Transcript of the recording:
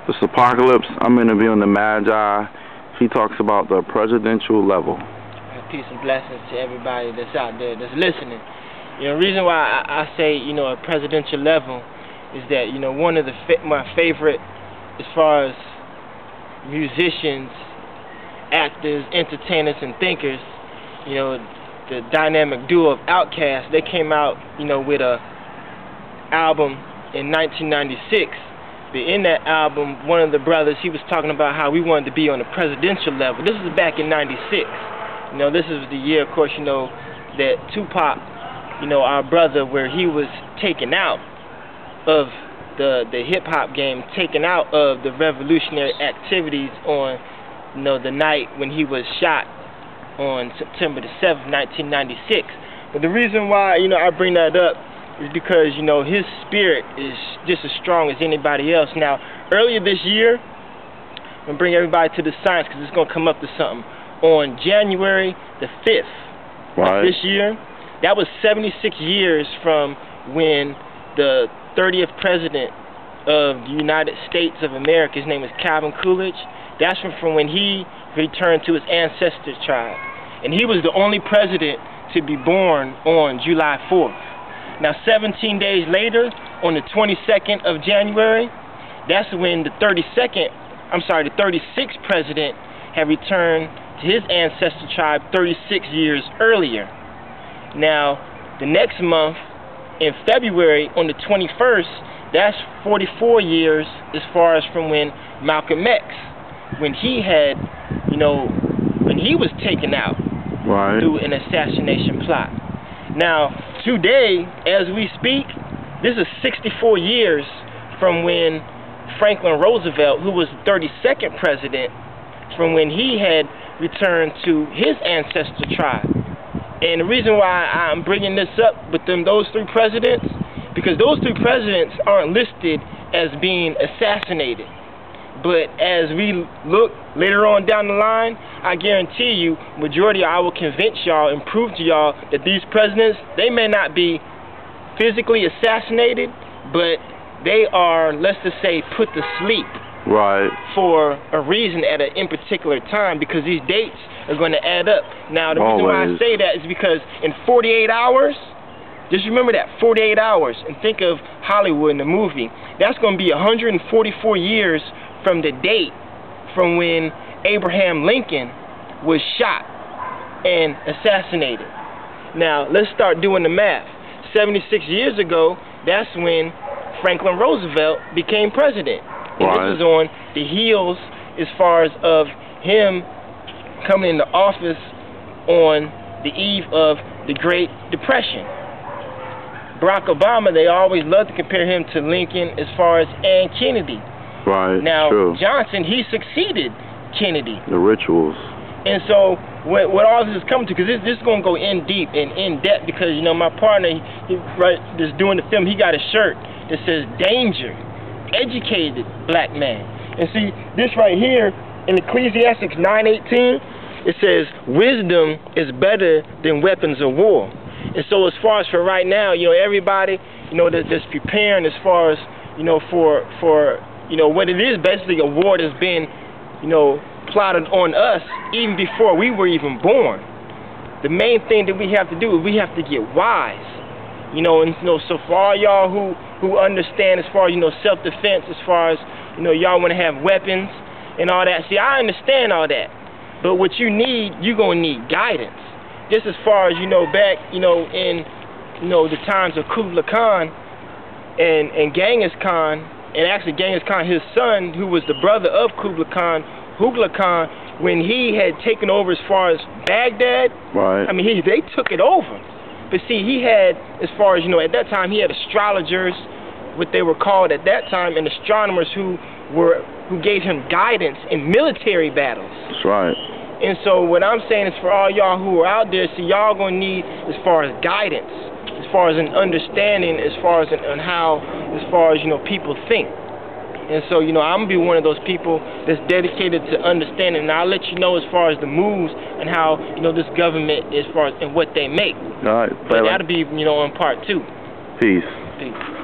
This Apocalypse, I'm interviewing the Magi. He talks about the presidential level. Peace and blessings to everybody that's out there that's listening. The reason why I say, a presidential level is that, one of my favorite, as far as musicians, actors, entertainers, and thinkers, the dynamic duo of Outkast, they came out, with a album in 1996. But in that album, one of the brothers, he was talking about how we wanted to be on the presidential level. This was back in '96. This is the year, of course, that Tupac, our brother, where he was taken out of the hip-hop game, taken out of the revolutionary activities on, the night when he was shot on September the 7th, 1996. But the reason why, I bring that up is because, his spirit is just as strong as anybody else. Now, earlier this year, I'm going to bring everybody to the science because it's going to come up to something. On January the 5th of this year, that was 76 years from when the 30th president of the United States of America, his name is Calvin Coolidge, that's from when he returned to his ancestor tribe. And he was the only president to be born on July 4th. Now, 17 days later, on the 22nd of January, that's when the 36th president had returned to his ancestor tribe 36 years earlier. Now, the next month, in February, on the 21st, that's 44 years as far as from when Malcolm X, when he had, when he was taken out through an assassination plot. Now, today, as we speak, this is 64 years from when Franklin Roosevelt, who was the 32nd president, from when he had returned to his ancestor tribe. And the reason why I'm bringing this up with those three presidents, because those three presidents aren't listed as being assassinated. But as we look later on down the line, I guarantee you, majority I will convince y'all and prove to y'all that these presidents, they may not be physically assassinated, but they are, let's just say, put to sleep for a reason at in particular time, because these dates are going to add up. Now, the reason why I say that is because in 48 hours, just remember that, 48 hours, and think of Hollywood in the movie, that's going to be 144 years from the date from when Abraham Lincoln was shot and assassinated. Now, let's start doing the math. 76 years ago, that's when Franklin Roosevelt became president. And this is on the heels, as far as of him coming into office on the eve of the Great Depression. Barack Obama, they always love to compare him to Lincoln as far as and Kennedy. Now, Johnson, he succeeded Kennedy. The rituals. And so, what all this is coming to, because this is going to go in deep and in depth, because, my partner, he just doing the film, he got a shirt that says, "Danger, educated black man." And see, this right here, in Ecclesiastes 9:18, it says, "Wisdom is better than weapons of war." And so, as far as for right now, everybody, that's preparing as far as, for what it is, basically a war that's been, plotted on us even before we were even born. The main thing that we have to do is we have to get wise. So for all y'all who understand as far as, self-defense, as far as, y'all want to have weapons and all that. See, I understand all that. But what you need, you're going to need guidance. Just as far as, back, in, the times of Kublai Khan and Genghis Khan, and actually Genghis Khan, his son, who was the brother of Kublai Khan, when he had taken over as far as Baghdad, I mean, they took it over. But see, he had, as far as, at that time, he had astrologers, what they were called at that time, and astronomers who gave him guidance in military battles. That's right. And so what I'm saying is, for all y'all who are out there, see, y'all gonna need, as far as guidance, as far as an understanding, as far as on how, as far as, people think. And so, I'm going to be one of those people that's dedicated to understanding. And I'll let you know as far as the moves and how, this government, as far as, and what they make. All right. But that'll be, on part 2. Peace. Peace.